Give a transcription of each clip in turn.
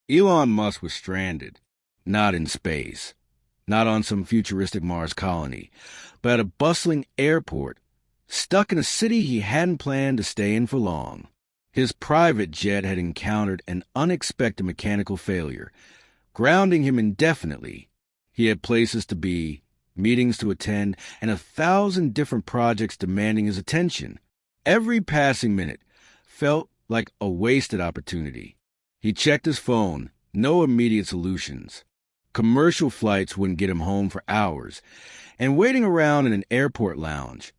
Elon Musk was stranded, not in space, not on some futuristic Mars colony, but at a bustling airport, stuck in a city he hadn't planned to stay in for long. His private jet had encountered an unexpected mechanical failure, grounding him indefinitely. He had places to be, meetings to attend, and 1,000 different projects demanding his attention. Every passing minute felt like a wasted opportunity. He checked his phone, no immediate solutions. Commercial flights wouldn't get him home for hours, and waiting around in an airport lounge,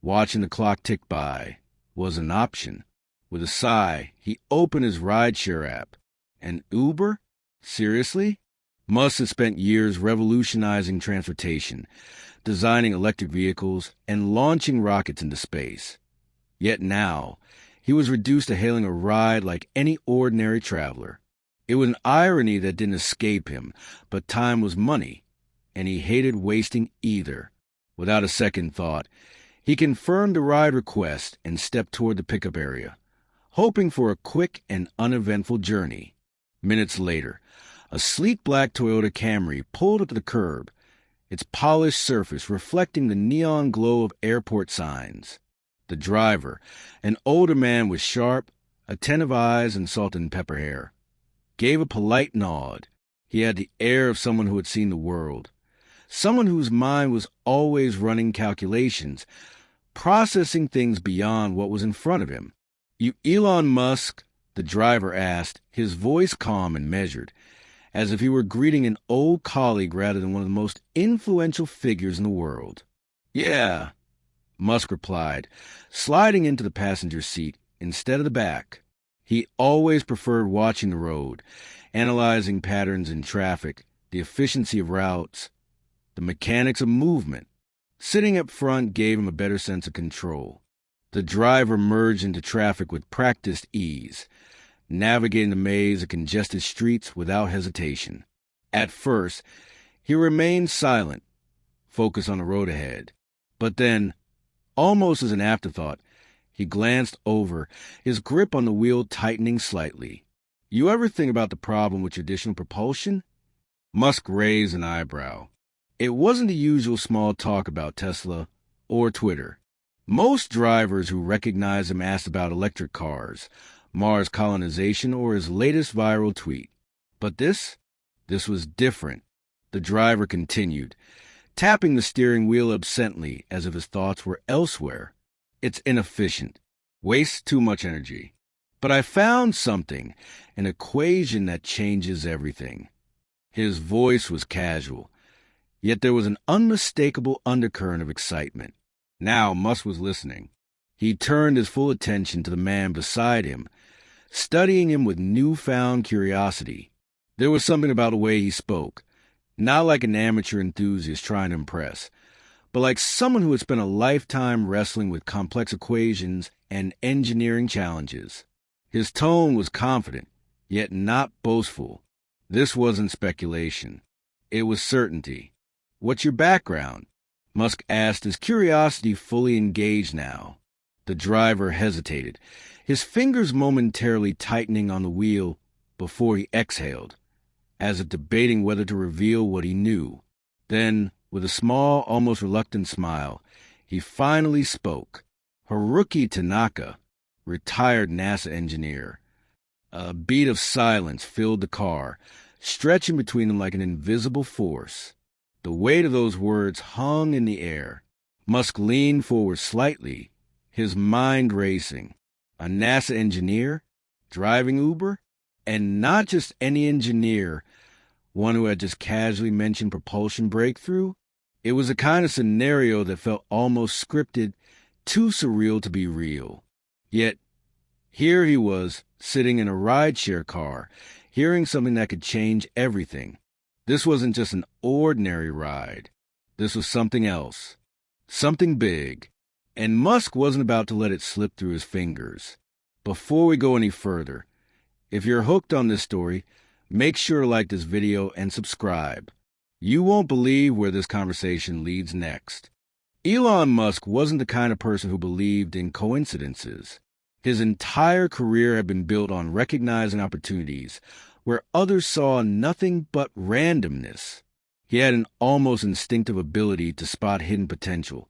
watching the clock tick by, was an option. With a sigh, he opened his rideshare app. An Uber? Seriously? Musk had spent years revolutionizing transportation, designing electric vehicles, and launching rockets into space. Yet now, he was reduced to hailing a ride like any ordinary traveler. It was an irony that didn't escape him, but time was money, and he hated wasting either. Without a second thought, he confirmed the ride request and stepped toward the pickup area, hoping for a quick and uneventful journey. Minutes later, a sleek black Toyota Camry pulled up to the curb, its polished surface reflecting the neon glow of airport signs. The driver, an older man with sharp, attentive eyes and salt and pepper hair, gave a polite nod. He had the air of someone who had seen the world, someone whose mind was always running calculations, processing things beyond what was in front of him. "You Elon Musk?" the driver asked, his voice calm and measured, as if he were greeting an old colleague rather than one of the most influential figures in the world. "Yeah," Musk replied, sliding into the passenger seat instead of the back. He always preferred watching the road, analyzing patterns in traffic, the efficiency of routes, the mechanics of movement. Sitting up front gave him a better sense of control. The driver merged into traffic with practiced ease, navigating the maze of congested streets without hesitation. At first, he remained silent, focused on the road ahead. But then, almost as an afterthought, he glanced over, his grip on the wheel tightening slightly. "You ever think about the problem with traditional propulsion?" Musk raised an eyebrow. It wasn't the usual small talk about Tesla or Twitter. Most drivers who recognized him asked about electric cars, Mars colonization, or his latest viral tweet. But this was different. The driver continued, tapping the steering wheel absently as if his thoughts were elsewhere. "It's inefficient. Wastes too much energy. But I found something, an equation that changes everything." His voice was casual, yet there was an unmistakable undercurrent of excitement. Now Musk was listening. He turned his full attention to the man beside him, studying him with newfound curiosity. There was something about the way he spoke, not like an amateur enthusiast trying to impress, but like someone who had spent a lifetime wrestling with complex equations and engineering challenges. His tone was confident, yet not boastful. This wasn't speculation. It was certainty. "What's your background?" Musk asked, his curiosity fully engaged now. The driver hesitated, his fingers momentarily tightening on the wheel before he exhaled, as if debating whether to reveal what he knew. Then, with a small, almost reluctant smile, he finally spoke. "Haruki Tanaka, retired NASA engineer." A beat of silence filled the car, stretching between them like an invisible force. The weight of those words hung in the air. Musk leaned forward slightly, his mind racing. A NASA engineer? Driving Uber? And not just any engineer, one who had just casually mentioned propulsion breakthrough. It was a kind of scenario that felt almost scripted, too surreal to be real. Yet, here he was, sitting in a rideshare car, hearing something that could change everything. This wasn't just an ordinary ride. This was something else. Something big. And Musk wasn't about to let it slip through his fingers. Before we go any further, if you're hooked on this story, make sure to like this video and subscribe. You won't believe where this conversation leads next. Elon Musk wasn't the kind of person who believed in coincidences. His entire career had been built on recognizing opportunities, where others saw nothing but randomness. He had an almost instinctive ability to spot hidden potential,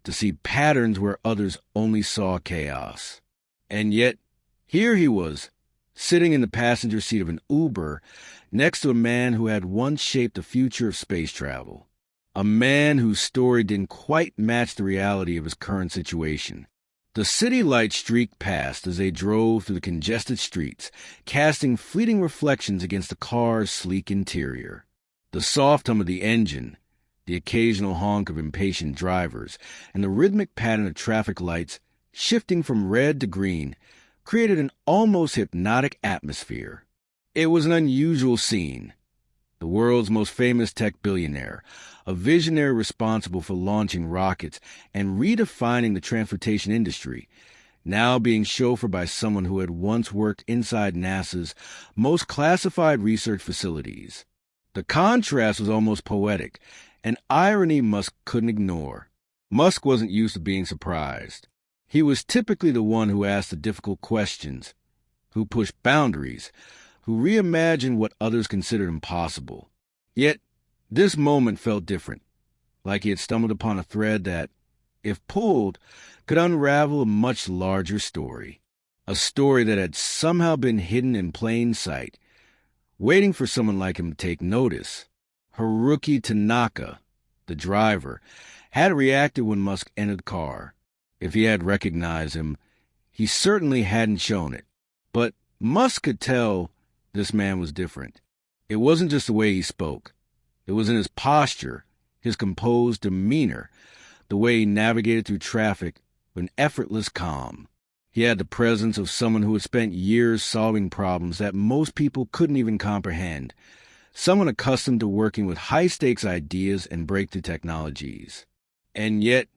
to see patterns where others only saw chaos. And yet, here he was, sitting in the passenger seat of an Uber, next to a man who had once shaped the future of space travel. A man whose story didn't quite match the reality of his current situation. The city lights streaked past as they drove through the congested streets, casting fleeting reflections against the car's sleek interior. The soft hum of the engine, the occasional honk of impatient drivers, and the rhythmic pattern of traffic lights shifting from red to green created an almost hypnotic atmosphere. It was an unusual scene. The world's most famous tech billionaire, a visionary responsible for launching rockets and redefining the transportation industry, now being chauffeured by someone who had once worked inside NASA's most classified research facilities. The contrast was almost poetic, an irony Musk couldn't ignore. Musk wasn't used to being surprised. He was typically the one who asked the difficult questions, who pushed boundaries, who reimagined what others considered impossible. Yet, this moment felt different, like he had stumbled upon a thread that, if pulled, could unravel a much larger story. A story that had somehow been hidden in plain sight, waiting for someone like him to take notice. Haruki Tanaka, the driver, had reacted when Musk entered the car. If he had recognized him, he certainly hadn't shown it. But Musk could tell this man was different. It wasn't just the way he spoke. It was in his posture, his composed demeanor, the way he navigated through traffic with an effortless calm. He had the presence of someone who had spent years solving problems that most people couldn't even comprehend, someone accustomed to working with high-stakes ideas and breakthrough technologies. And yet,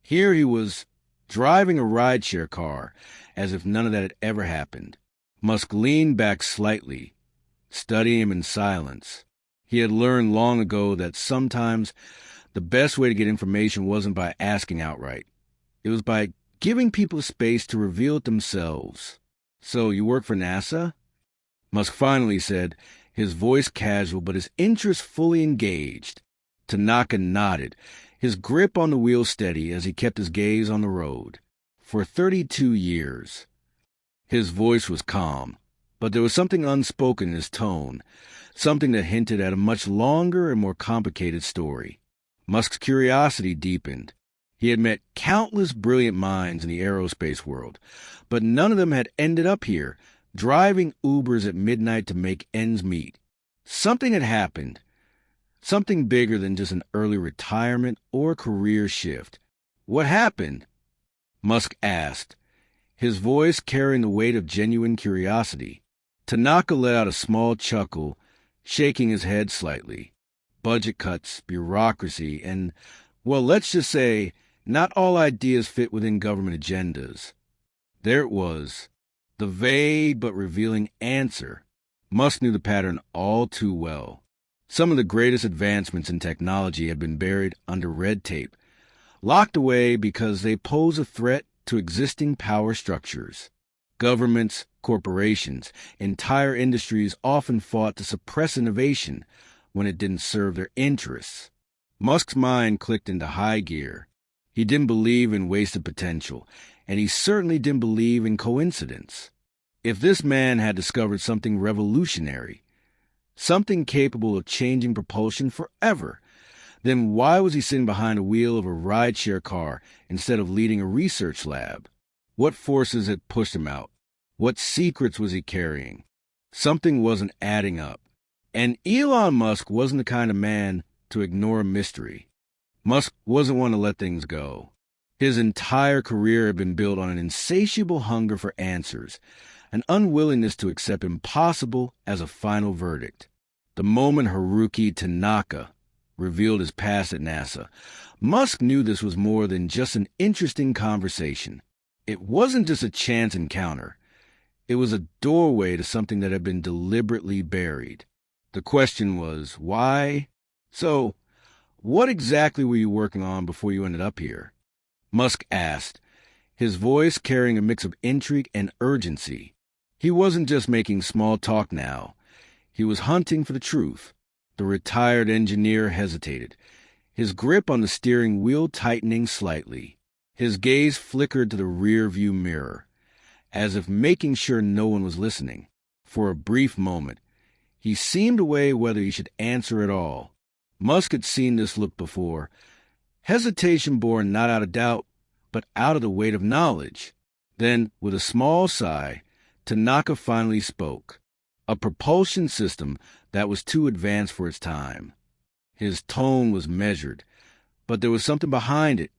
here he was, driving a rideshare car, as if none of that had ever happened. Musk leaned back slightly, studying him in silence. He had learned long ago that sometimes the best way to get information wasn't by asking outright. It was by giving people space to reveal it themselves. "So you work for NASA?" Musk finally said, his voice casual but his interest fully engaged. Tanaka nodded, his grip on the wheel steady as he kept his gaze on the road. "For 32 years. His voice was calm, but there was something unspoken in his tone, something that hinted at a much longer and more complicated story. Musk's curiosity deepened. He had met countless brilliant minds in the aerospace world, but none of them had ended up here, driving Ubers at midnight to make ends meet. Something had happened, something bigger than just an early retirement or career shift. "What happened?" Musk asked, his voice carrying the weight of genuine curiosity. Tanaka let out a small chuckle, shaking his head slightly. Budget cuts, bureaucracy, and, well, let's just say, not all ideas fit within government agendas. There it was, the vague but revealing answer. Musk knew the pattern all too well. Some of the greatest advancements in technology had been buried under red tape, locked away because they pose a threat to existing power structures. Governments, corporations, entire industries often fought to suppress innovation when it didn't serve their interests. Musk's mind clicked into high gear. He didn't believe in wasted potential, and he certainly didn't believe in coincidence. If this man had discovered something revolutionary, something capable of changing propulsion forever, then why was he sitting behind the wheel of a rideshare car instead of leading a research lab? What forces had pushed him out? What secrets was he carrying? Something wasn't adding up. And Elon Musk wasn't the kind of man to ignore a mystery. Musk wasn't one to let things go. His entire career had been built on an insatiable hunger for answers, an unwillingness to accept impossible as a final verdict. The moment Haruki Tanaka revealed his past at NASA, Musk knew this was more than just an interesting conversation. It wasn't just a chance encounter. It was a doorway to something that had been deliberately buried. The question was, why? "So, what exactly were you working on before you ended up here?" Musk asked, his voice carrying a mix of intrigue and urgency. He wasn't just making small talk now. He was hunting for the truth. The retired engineer hesitated, his grip on the steering wheel tightening slightly. His gaze flickered to the rear-view mirror, as if making sure no one was listening. For a brief moment, he seemed to weigh whether he should answer at all. Musk had seen this look before, hesitation born not out of doubt, but out of the weight of knowledge. Then, with a small sigh, Tanaka finally spoke. A propulsion system that was too advanced for its time. His tone was measured, but there was something behind it,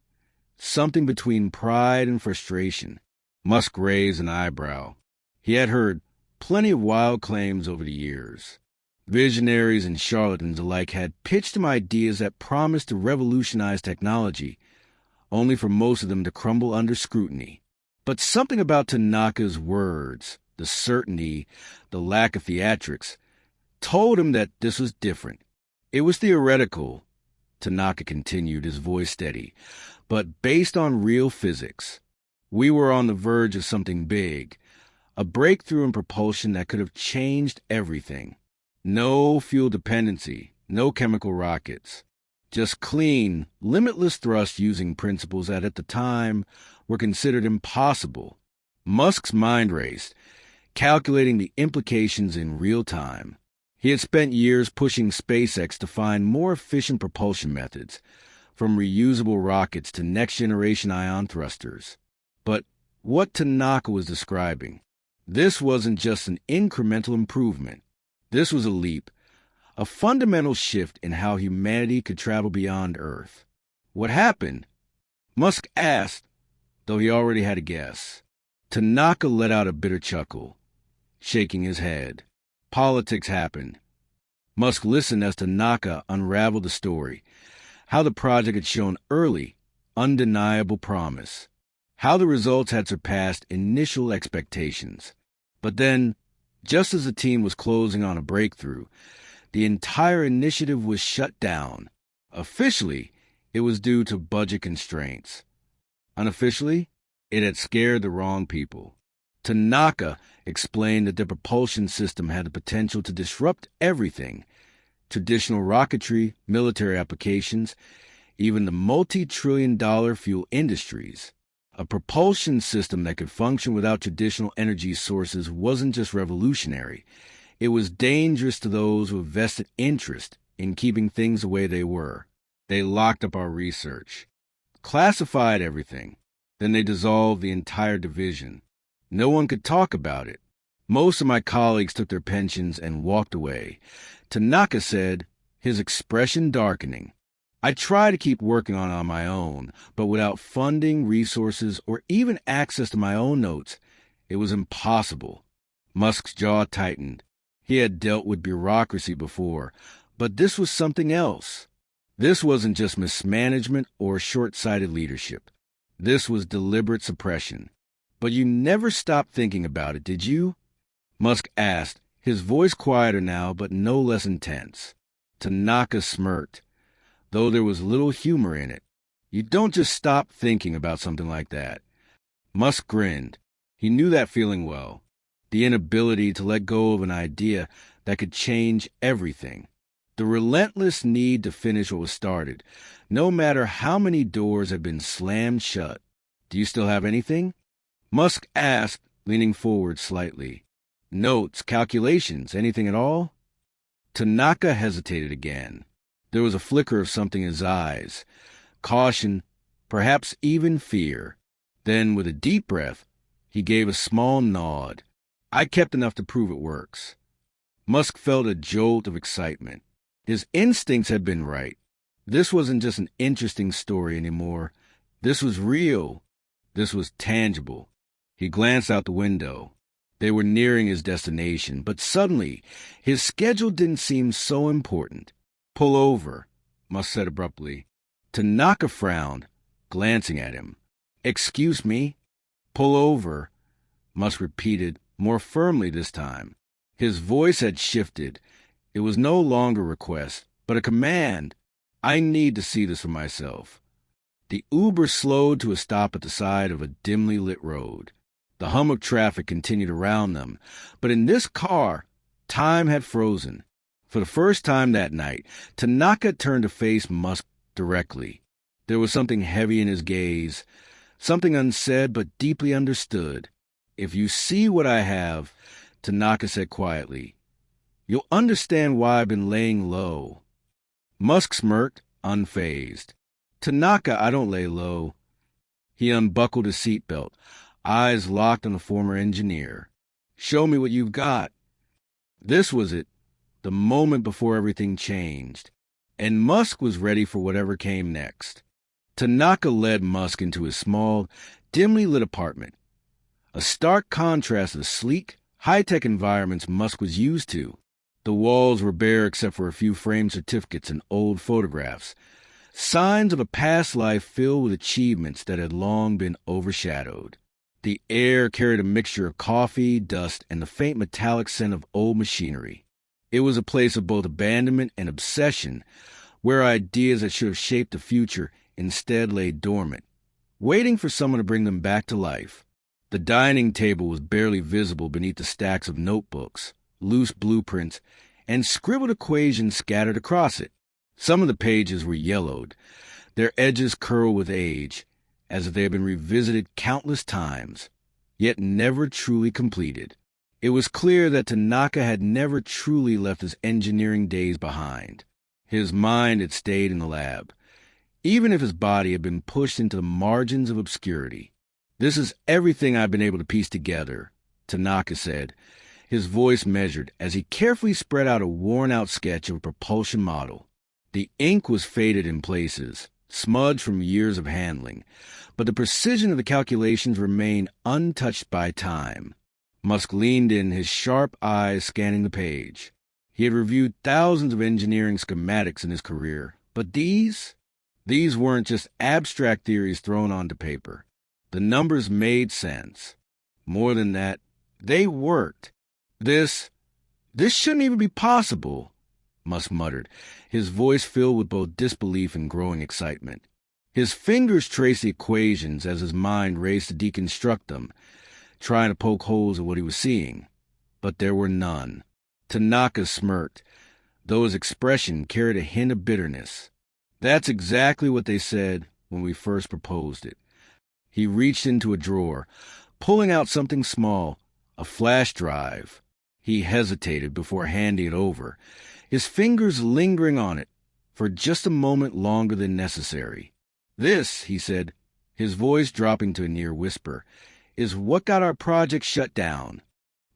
something between pride and frustration. Musk raised an eyebrow. He had heard plenty of wild claims over the years. Visionaries and charlatans alike had pitched him ideas that promised to revolutionize technology, only for most of them to crumble under scrutiny. But something about Tanaka's words, the certainty, the lack of theatrics, told him that this was different. It was theoretical, Tanaka continued, his voice steady, but based on real physics. We were on the verge of something big, a breakthrough in propulsion that could have changed everything. No fuel dependency, no chemical rockets. Just clean, limitless thrust using principles that at the time were considered impossible. Musk's mind raced, calculating the implications in real time. He had spent years pushing SpaceX to find more efficient propulsion methods, from reusable rockets to next-generation ion thrusters. But what Tanaka was describing, this wasn't just an incremental improvement. This was a leap, a fundamental shift in how humanity could travel beyond Earth. What happened? Musk asked, though he already had a guess. Tanaka let out a bitter chuckle, shaking his head. Politics happened. Musk listened as Tanaka unraveled the story, how the project had shown early, undeniable promise, how the results had surpassed initial expectations. But then, just as the team was closing on a breakthrough, the entire initiative was shut down. Officially, it was due to budget constraints. Unofficially, it had scared the wrong people. Tanaka explained that the propulsion system had the potential to disrupt everything: traditional rocketry, military applications, even the multi-trillion-dollar fuel industries. A propulsion system that could function without traditional energy sources wasn't just revolutionary. It was dangerous to those with vested interest in keeping things the way they were. They locked up our research, classified everything. Then they dissolved the entire division. No one could talk about it. Most of my colleagues took their pensions and walked away. Tanaka said, his expression darkening. I tried to keep working on my own, but without funding, resources, or even access to my own notes, it was impossible. Musk's jaw tightened. He had dealt with bureaucracy before, but this was something else. This wasn't just mismanagement or short-sighted leadership. This was deliberate suppression. But you never stopped thinking about it, did you? Musk asked, his voice quieter now, but no less intense. Tanaka smirked, though there was little humor in it. You don't just stop thinking about something like that. Musk grinned. He knew that feeling well. The inability to let go of an idea that could change everything. The relentless need to finish what was started, no matter how many doors had been slammed shut. Do you still have anything? Musk asked, leaning forward slightly. Notes, calculations, anything at all? Tanaka hesitated again. There was a flicker of something in his eyes. Caution, perhaps even fear. Then, with a deep breath, he gave a small nod. I kept enough to prove it works. Musk felt a jolt of excitement. His instincts had been right. This wasn't just an interesting story anymore. This was real. This was tangible. He glanced out the window. They were nearing his destination, but suddenly, his schedule didn't seem so important. Pull over, Musk said abruptly. Tanaka frowned, glancing at him. Excuse me? Pull over, Musk repeated, more firmly this time. His voice had shifted. It was no longer a request, but a command. I need to see this for myself. The Uber slowed to a stop at the side of a dimly lit road. The hum of traffic continued around them, but in this car, Time had frozen. For the first time that night, Tanaka turned to face Musk directly. There was something heavy in his gaze, something unsaid but deeply understood. "If you see what I have," Tanaka said quietly, "you'll understand why I've been laying low." Musk smirked, unfazed. "Tanaka, I don't lay low." He unbuckled his seatbelt, eyes locked on the former engineer. "Show me what you've got." This was it, the moment before everything changed, and Musk was ready for whatever came next. Tanaka led Musk into his small, dimly lit apartment, a stark contrast to the sleek, high-tech environments Musk was used to. The walls were bare except for a few framed certificates and old photographs, signs of a past life filled with achievements that had long been overshadowed. The air carried a mixture of coffee, dust, and the faint metallic scent of old machinery. It was a place of both abandonment and obsession, where ideas that should have shaped the future instead lay dormant, waiting for someone to bring them back to life. The dining table was barely visible beneath the stacks of notebooks, loose blueprints, and scribbled equations scattered across it. Some of the pages were yellowed, their edges curled with age, as if they had been revisited countless times, yet never truly completed. It was clear that Tanaka had never truly left his engineering days behind. His mind had stayed in the lab, even if his body had been pushed into the margins of obscurity. "This is everything I've been able to piece together," Tanaka said, his voice measured as he carefully spread out a worn-out sketch of a propulsion model. The ink was faded in places, smudged from years of handling, but the precision of the calculations remained untouched by time. Musk leaned in, his sharp eyes scanning the page. He had reviewed thousands of engineering schematics in his career, but these weren't just abstract theories thrown onto paper. The numbers made sense. More than that, they worked. This shouldn't even be possible," Musk muttered, his voice filled with both disbelief and growing excitement. His fingers traced the equations as his mind raced to deconstruct them, trying to poke holes in what he was seeing. But there were none. Tanaka smirked, though his expression carried a hint of bitterness. "That's exactly what they said when we first proposed it." He reached into a drawer, pulling out something small, a flash drive. He hesitated before handing it over, his fingers lingering on it for just a moment longer than necessary. "This," he said, his voice dropping to a near whisper, "is what got our project shut down."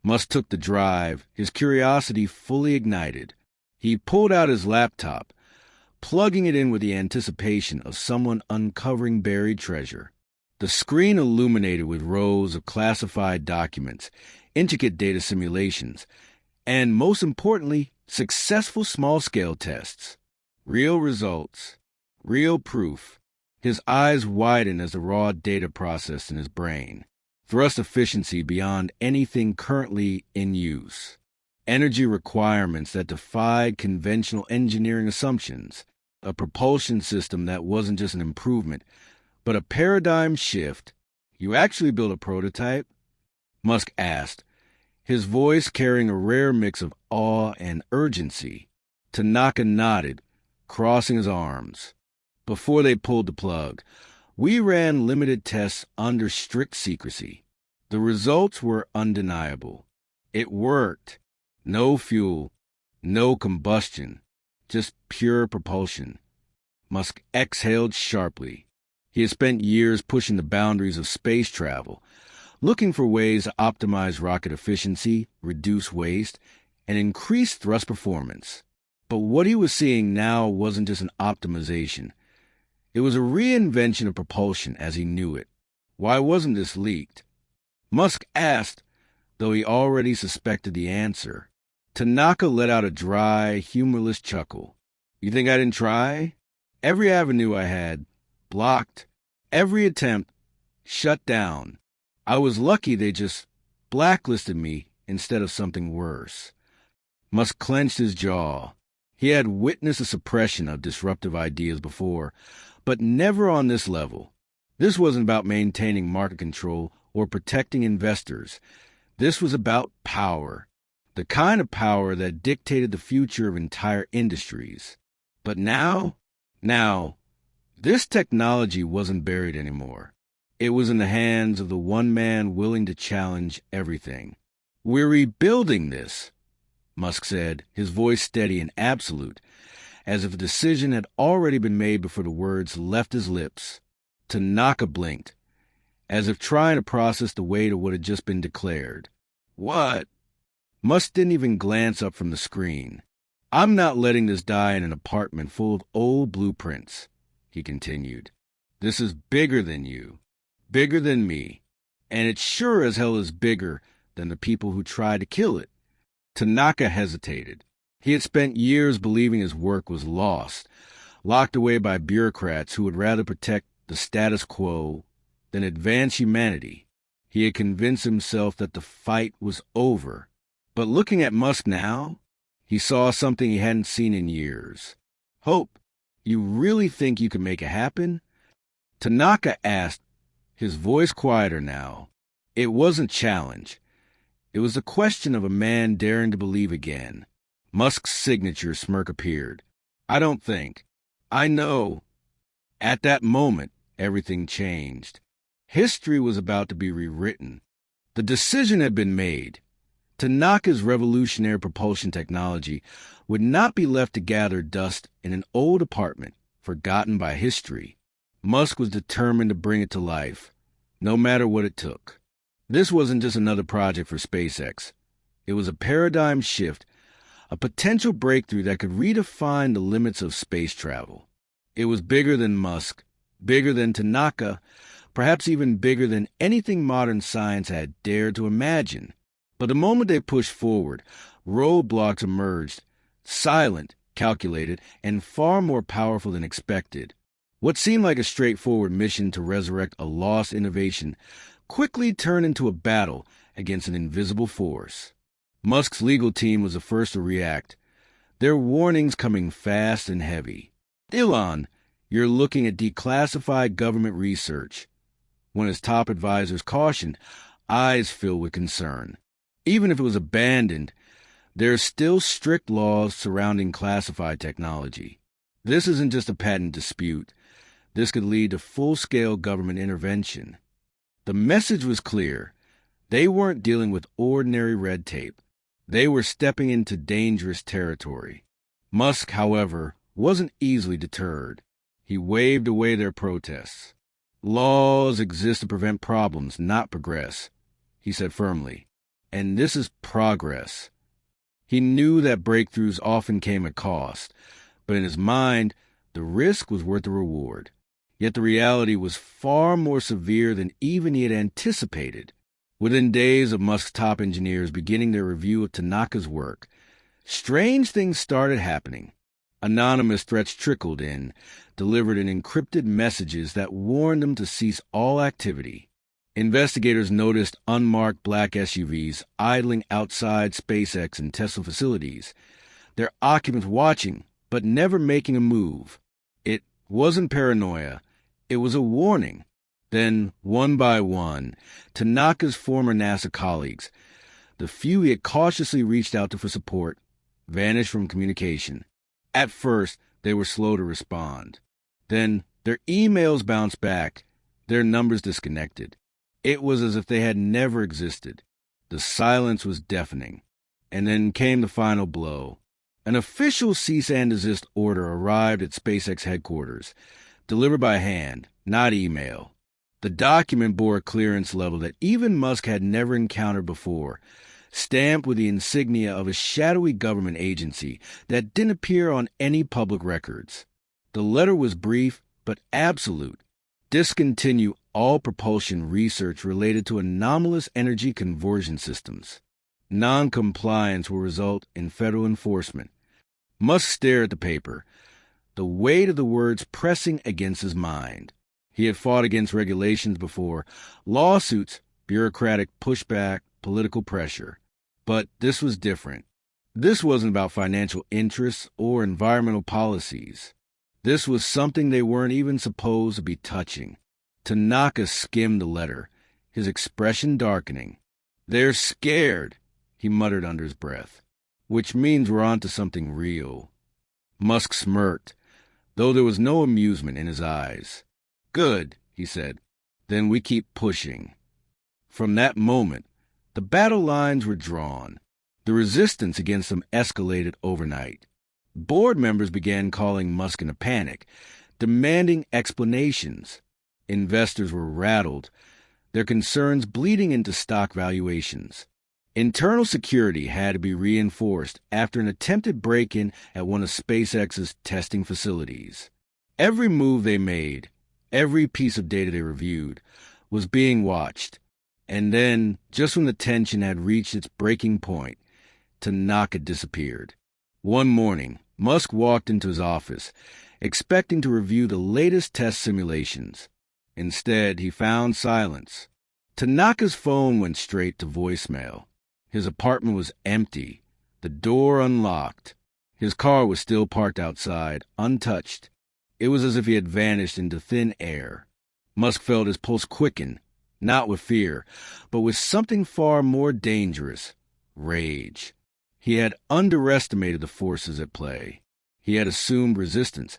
Musk took the drive, his curiosity fully ignited. He pulled out his laptop, plugging it in with the anticipation of someone uncovering buried treasure. The screen illuminated with rows of classified documents, intricate data simulations, and, most importantly, successful small-scale tests. Real results. Real proof. His eyes widened as the raw data processed in his brain. Thrust efficiency beyond anything currently in use. Energy requirements that defied conventional engineering assumptions. A propulsion system that wasn't just an improvement, but a paradigm shift. "You actually built a prototype?" Musk asked, his voice carrying a rare mix of awe and urgency. Tanaka nodded, crossing his arms. "Before they pulled the plug, we ran limited tests under strict secrecy. The results were undeniable. It worked. No fuel, no combustion, just pure propulsion." Musk exhaled sharply. He had spent years pushing the boundaries of space travel, looking for ways to optimize rocket efficiency, reduce waste, and increase thrust performance. But what he was seeing now wasn't just an optimization. It was a reinvention of propulsion as he knew it. Why wasn't this leaked? Musk asked, though he already suspected the answer. Tanaka let out a dry, humorless chuckle. "You think I didn't try? Every avenue I had, blocked. Every attempt, shut down. I was lucky they just blacklisted me instead of something worse." Musk clenched his jaw. He had witnessed the suppression of disruptive ideas before, but never on this level. This wasn't about maintaining market control or protecting investors. This was about power. the kind of power that dictated the future of entire industries. But now, this technology wasn't buried anymore. It was in the hands of the one man willing to challenge everything. "We're rebuilding this," Musk said, his voice steady and absolute, as if a decision had already been made before the words left his lips. Tanaka blinked, as if trying to process the weight of what had just been declared. "What?" Musk didn't even glance up from the screen. "I'm not letting this die in an apartment full of old blueprints," he continued. "This is bigger than you, bigger than me, and it sure as hell is bigger than the people who tried to kill it." Tanaka hesitated. He had spent years believing his work was lost, locked away by bureaucrats who would rather protect the status quo than advance humanity. He had convinced himself that the fight was over. But looking at Musk now, he saw something he hadn't seen in years. "Hope, you really think you can make it happen?" Tanaka asked, his voice quieter now. It wasn't challenge. It was the question of a man daring to believe again. Musk's signature smirk appeared. "I don't think. I know." At that moment, everything changed. History was about to be rewritten. The decision had been made. Tanaka's revolutionary propulsion technology would not be left to gather dust in an old apartment forgotten by history. Musk was determined to bring it to life, no matter what it took. This wasn't just another project for SpaceX. It was a paradigm shift, a potential breakthrough that could redefine the limits of space travel. It was bigger than Musk, bigger than Tanaka, perhaps even bigger than anything modern science had dared to imagine. But the moment they pushed forward, roadblocks emerged, silent, calculated, and far more powerful than expected. What seemed like a straightforward mission to resurrect a lost innovation quickly turned into a battle against an invisible force. Musk's legal team was the first to react, their warnings coming fast and heavy. "Elon, you're looking at declassified government research." When his top advisors cautioned, eyes filled with concern. Even if it was abandoned, there are still strict laws surrounding classified technology. This isn't just a patent dispute. This could lead to full-scale government intervention. The message was clear. They weren't dealing with ordinary red tape. They were stepping into dangerous territory. Musk, however, wasn't easily deterred. He waved away their protests. "Laws exist to prevent problems, not progress," he said firmly. "And this is progress." He knew that breakthroughs often came at cost, but in his mind, the risk was worth the reward. Yet the reality was far more severe than even he had anticipated. Within days of Musk's top engineers beginning their review of Tanaka's work, strange things started happening. Anonymous threats trickled in, delivered in encrypted messages that warned them to cease all activity. Investigators noticed unmarked black SUVs idling outside SpaceX and Tesla facilities, their occupants watching but never making a move. It wasn't paranoia. It was a warning. Then, one by one, Tanaka's former NASA colleagues, the few he had cautiously reached out to for support, vanished from communication. At first, they were slow to respond. Then, their emails bounced back, their numbers disconnected. It was as if they had never existed. The silence was deafening. And then came the final blow. An official cease and desist order arrived at SpaceX headquarters, delivered by hand, not email. The document bore a clearance level that even Musk had never encountered before, stamped with the insignia of a shadowy government agency that didn't appear on any public records. The letter was brief but absolute. Discontinue all propulsion research related to anomalous energy conversion systems. Non-compliance will result in federal enforcement. Musk stared at the paper, the weight of the words pressing against his mind. He had fought against regulations before, lawsuits, bureaucratic pushback, political pressure. But this was different. This wasn't about financial interests or environmental policies. This was something they weren't even supposed to be touching. Tanaka skimmed the letter, his expression darkening. "They're scared," he muttered under his breath. Which means we're onto something real. Musk smirked, though there was no amusement in his eyes. Good, he said. Then we keep pushing. From that moment, the battle lines were drawn. The resistance against them escalated overnight. Board members began calling Musk in a panic, demanding explanations. Investors were rattled, their concerns bleeding into stock valuations. Internal security had to be reinforced after an attempted break-in at one of SpaceX's testing facilities. Every move they made, every piece of data they reviewed, was being watched. And then, just when the tension had reached its breaking point, Tanaka disappeared. One morning, Musk walked into his office, expecting to review the latest test simulations. Instead, he found silence. Tanaka's phone went straight to voicemail. His apartment was empty, the door unlocked. His car was still parked outside, untouched. It was as if he had vanished into thin air. Musk felt his pulse quicken, not with fear, but with something far more dangerous, rage. He had underestimated the forces at play. He had assumed resistance,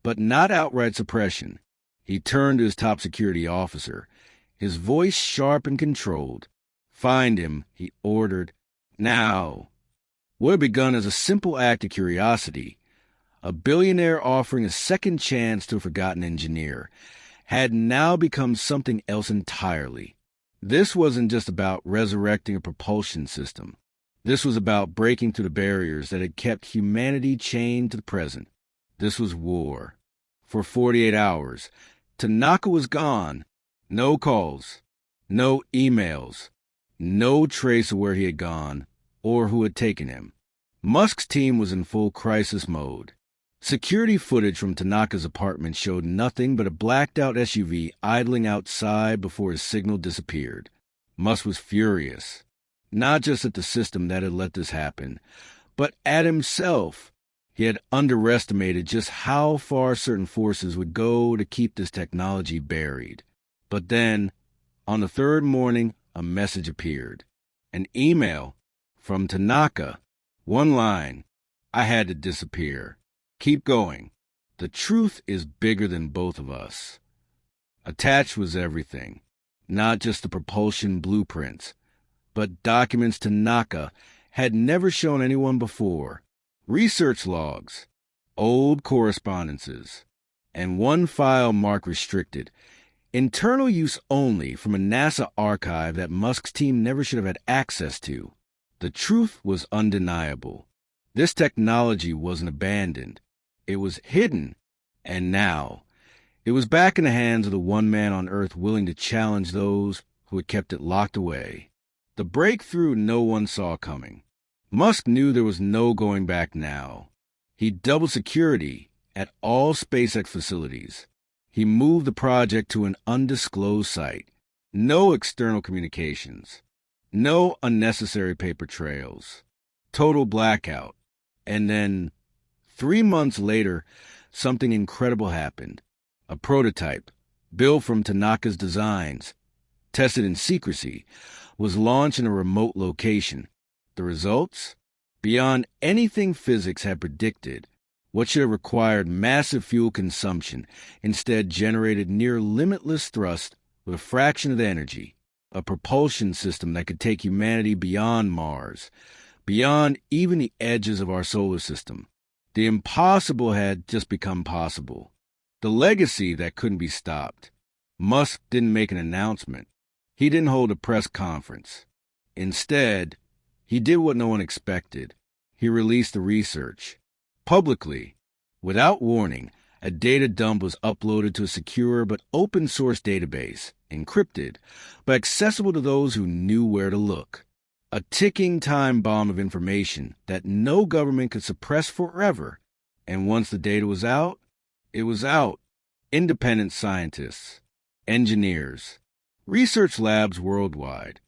but not outright suppression. He turned to his top security officer, his voice sharp and controlled. Find him, he ordered. Now. What had begun as a simple act of curiosity, a billionaire offering a second chance to a forgotten engineer, had now become something else entirely. This wasn't just about resurrecting a propulsion system. This was about breaking through the barriers that had kept humanity chained to the present. This was war. For 48 hours, Tanaka was gone. No calls, no emails, no trace of where he had gone or who had taken him. Musk's team was in full crisis mode. Security footage from Tanaka's apartment showed nothing but a blacked-out SUV idling outside before his signal disappeared. Musk was furious, not just at the system that had let this happen, but at himself. He had underestimated just how far certain forces would go to keep this technology buried. But then, on the third morning, a message appeared. An email from Tanaka. One line. I had to disappear. Keep going. The truth is bigger than both of us. Attached was everything. Not just the propulsion blueprints, but documents Tanaka had never shown anyone before. Research logs, old correspondences, and one file marked restricted. Internal use only from a NASA archive that Musk's team never should have had access to. The truth was undeniable. This technology wasn't abandoned. It was hidden. And now, it was back in the hands of the one man on Earth willing to challenge those who had kept it locked away. The breakthrough no one saw coming. Musk knew there was no going back now. He doubled security at all SpaceX facilities. He moved the project to an undisclosed site. No external communications. No unnecessary paper trails. Total blackout. And then, 3 months later, something incredible happened. A prototype, built from Tanaka's designs, tested in secrecy, was launched in a remote location. The results? Beyond anything physics had predicted. What should have required massive fuel consumption instead generated near limitless thrust with a fraction of the energy. A propulsion system that could take humanity beyond Mars, beyond even the edges of our solar system. The impossible had just become possible. The legacy that couldn't be stopped. Musk didn't make an announcement. He didn't hold a press conference. Instead, he did what no one expected. He released the research. Publicly, without warning, a data dump was uploaded to a secure but open-source database, encrypted, but accessible to those who knew where to look. A ticking time bomb of information that no government could suppress forever. And once the data was out, it was out. Independent scientists, engineers, research labs worldwide,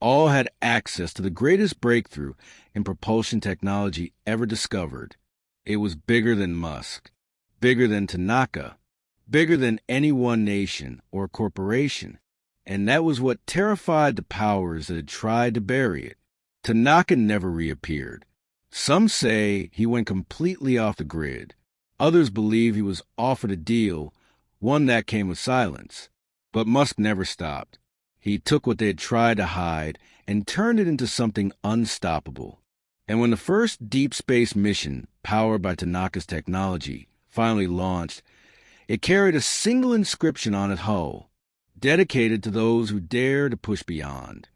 all had access to the greatest breakthrough in propulsion technology ever discovered. It was bigger than Musk, bigger than Tanaka, bigger than any one nation or corporation. And that was what terrified the powers that had tried to bury it. Tanaka never reappeared. Some say he went completely off the grid. Others believe he was offered a deal, one that came with silence. But Musk never stopped. He took what they had tried to hide and turned it into something unstoppable. And when the first deep space mission, powered by Tanaka's technology, finally launched, it carried a single inscription on its hull, dedicated to those who dare to push beyond.